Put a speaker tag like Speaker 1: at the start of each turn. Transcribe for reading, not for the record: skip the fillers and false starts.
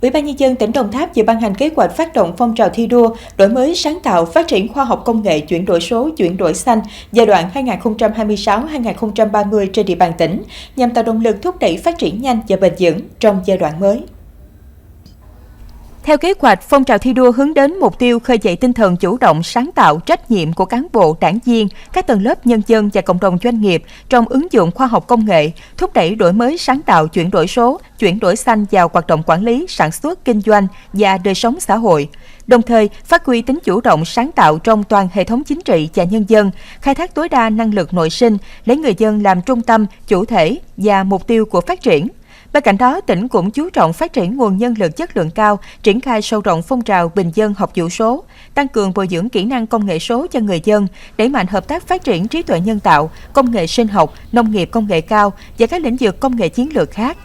Speaker 1: Ủy ban Nhân dân tỉnh Đồng Tháp vừa ban hành kế hoạch phát động phong trào thi đua, đổi mới sáng tạo, phát triển khoa học công nghệ, chuyển đổi số, chuyển đổi xanh giai đoạn 2026-2030 trên địa bàn tỉnh, nhằm tạo động lực thúc đẩy phát triển nhanh và bền vững trong giai đoạn mới. Theo kế hoạch, phong trào thi đua hướng đến mục tiêu khơi dậy tinh thần chủ động, sáng tạo, trách nhiệm của cán bộ, đảng viên, các tầng lớp nhân dân và cộng đồng doanh nghiệp trong ứng dụng khoa học công nghệ, thúc đẩy đổi mới sáng tạo, chuyển đổi số, chuyển đổi xanh vào hoạt động quản lý, sản xuất, kinh doanh và đời sống xã hội. Đồng thời, phát huy tính chủ động, sáng tạo trong toàn hệ thống chính trị và nhân dân, khai thác tối đa năng lực nội sinh, lấy người dân làm trung tâm, chủ thể và mục tiêu của phát triển. Bên cạnh đó, tỉnh cũng chú trọng phát triển nguồn nhân lực chất lượng cao, triển khai sâu rộng phong trào bình dân học vụ số, tăng cường bồi dưỡng kỹ năng công nghệ số cho người dân, đẩy mạnh hợp tác phát triển trí tuệ nhân tạo, công nghệ sinh học, nông nghiệp công nghệ cao và các lĩnh vực công nghệ chiến lược khác.